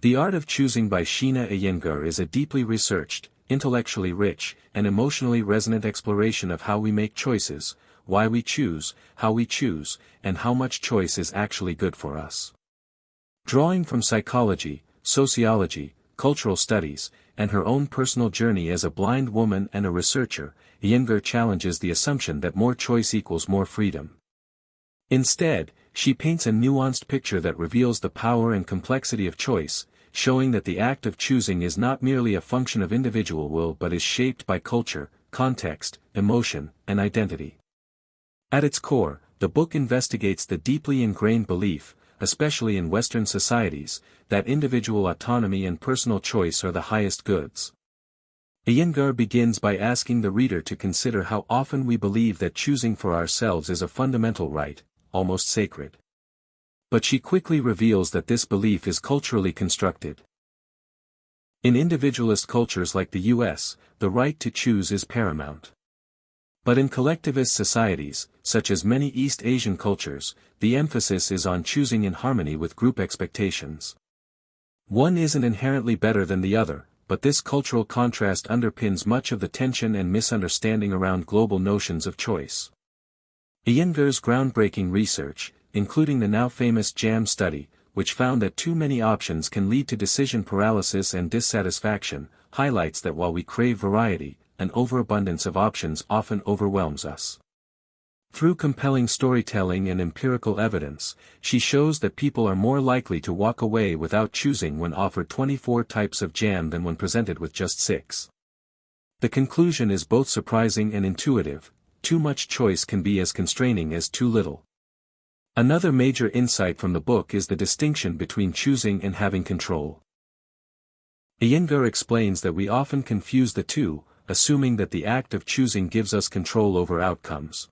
The Art of Choosing by Sheena Iyengar is a deeply researched, intellectually rich, and emotionally resonant exploration of how we make choices, why we choose, how we choose, and how much choice is actually good for us. Drawing from psychology, sociology, cultural studies, and her own personal journey as a blind woman and a researcher, Iyengar challenges the assumption that more choice equals more freedom. Instead, she paints a nuanced picture that reveals the power and complexity of choice, showing that the act of choosing is not merely a function of individual will but is shaped by culture, context, emotion, and identity. At its core, the book investigates the deeply ingrained belief, especially in Western societies, that individual autonomy and personal choice are the highest goods. Iyengar begins by asking the reader to consider how often we believe that choosing for ourselves is a fundamental right, almost sacred. But she quickly reveals that this belief is culturally constructed. In individualist cultures like the US, the right to choose is paramount. But in collectivist societies, such as many East Asian cultures, the emphasis is on choosing in harmony with group expectations. One isn't inherently better than the other, but this cultural contrast underpins much of the tension and misunderstanding around global notions of choice. Iyengar's groundbreaking research, including the now famous JAM study, which found that too many options can lead to decision paralysis and dissatisfaction, highlights that while we crave variety, an overabundance of options often overwhelms us. Through compelling storytelling and empirical evidence, she shows that people are more likely to walk away without choosing when offered 24 types of jam than when presented with just 6. The conclusion is both surprising and intuitive: too much choice can be as constraining as too little. Another major insight from the book is the distinction between choosing and having control. Iyengar explains that we often confuse the two, assuming that the act of choosing gives us control over outcomes.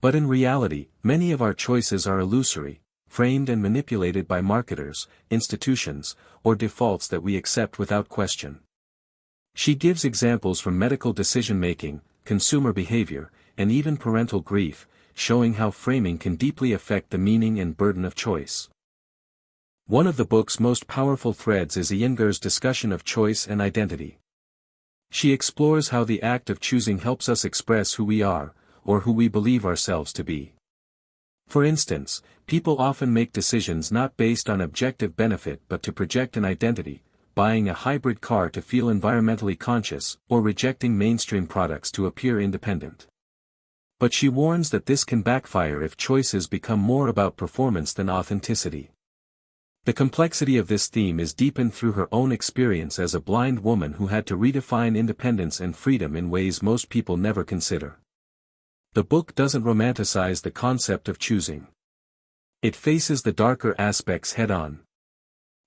But in reality, many of our choices are illusory, framed and manipulated by marketers, institutions, or defaults that we accept without question. She gives examples from medical decision-making, consumer behavior, and even parental grief, showing how framing can deeply affect the meaning and burden of choice. One of the book's most powerful threads is Iyengar's discussion of choice and identity. She explores how the act of choosing helps us express who we are, or who we believe ourselves to be. For instance, people often make decisions not based on objective benefit but to project an identity, buying a hybrid car to feel environmentally conscious, or rejecting mainstream products to appear independent. But she warns that this can backfire if choices become more about performance than authenticity. The complexity of this theme is deepened through her own experience as a blind woman who had to redefine independence and freedom in ways most people never consider. The book doesn't romanticize the concept of choosing. It faces the darker aspects head-on.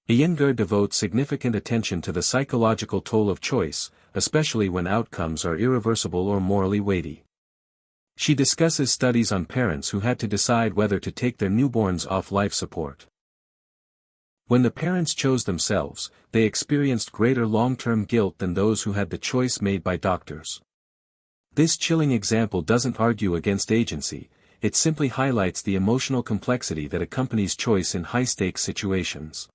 Iyengar devotes significant attention to the psychological toll of choice, especially when outcomes are irreversible or morally weighty. She discusses studies on parents who had to decide whether to take their newborns off life support. When the parents chose themselves, they experienced greater long-term guilt than those who had the choice made by doctors. This chilling example doesn't argue against agency, it simply highlights the emotional complexity that accompanies choice in high-stakes situations.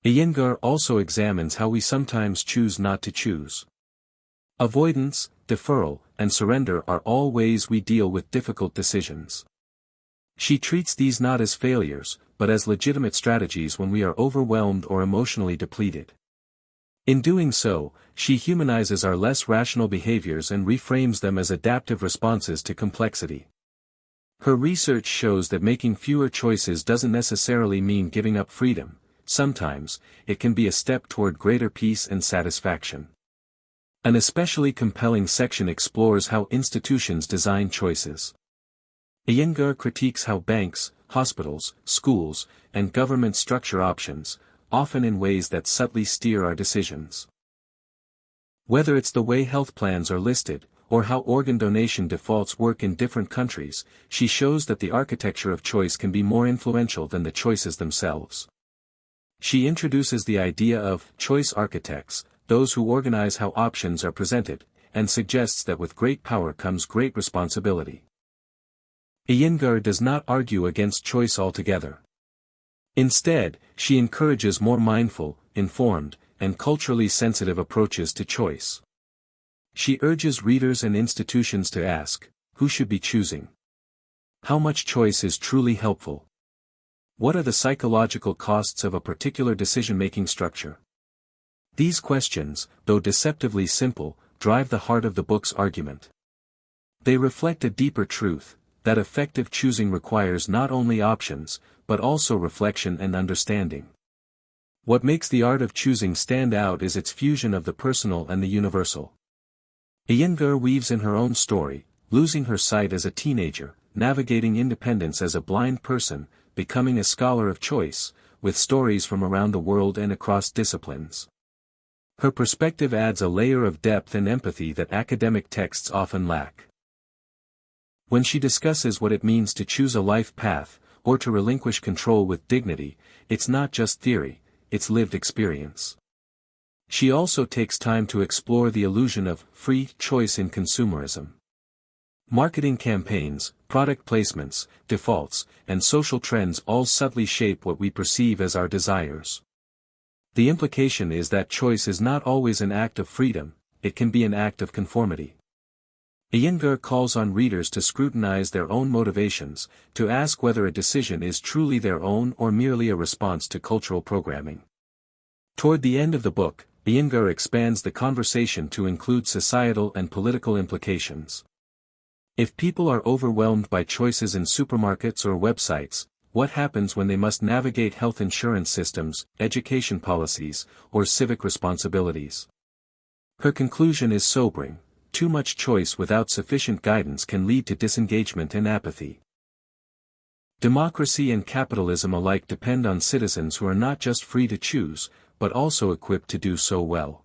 Iyengar also examines how we sometimes choose not to choose. Avoidance, deferral, and surrender are all ways we deal with difficult decisions. She treats these not as failures, but as legitimate strategies when we are overwhelmed or emotionally depleted. In doing so, she humanizes our less rational behaviors and reframes them as adaptive responses to complexity. Her research shows that making fewer choices doesn't necessarily mean giving up freedom. Sometimes, it can be a step toward greater peace and satisfaction. An especially compelling section explores how institutions design choices. Iyengar critiques how banks, hospitals, schools, and government structure options, often in ways that subtly steer our decisions. Whether it's the way health plans are listed, or how organ donation defaults work in different countries, she shows that the architecture of choice can be more influential than the choices themselves. She introduces the idea of choice architects, those who organize how options are presented, and suggests that with great power comes great responsibility. Iyengar does not argue against choice altogether. Instead, she encourages more mindful, informed, and culturally sensitive approaches to choice. She urges readers and institutions to ask, who should be choosing? How much choice is truly helpful? What are the psychological costs of a particular decision-making structure? These questions, though deceptively simple, drive the heart of the book's argument. They reflect a deeper truth, that effective choosing requires not only options, but also reflection and understanding. What makes the art of choosing stand out is its fusion of the personal and the universal. Iyengar weaves in her own story, losing her sight as a teenager, navigating independence as a blind person, becoming a scholar of choice, with stories from around the world and across disciplines. Her perspective adds a layer of depth and empathy that academic texts often lack. When she discusses what it means to choose a life path, or to relinquish control with dignity, it's not just theory, it's lived experience. She also takes time to explore the illusion of free choice in consumerism. Marketing campaigns, product placements, defaults, and social trends all subtly shape what we perceive as our desires. The implication is that choice is not always an act of freedom, it can be an act of conformity. Iyengar calls on readers to scrutinize their own motivations, to ask whether a decision is truly their own or merely a response to cultural programming. Toward the end of the book, Iyengar expands the conversation to include societal and political implications. If people are overwhelmed by choices in supermarkets or websites, what happens when they must navigate health insurance systems, education policies, or civic responsibilities? Her conclusion is sobering: too much choice without sufficient guidance can lead to disengagement and apathy. Democracy and capitalism alike depend on citizens who are not just free to choose, but also equipped to do so well.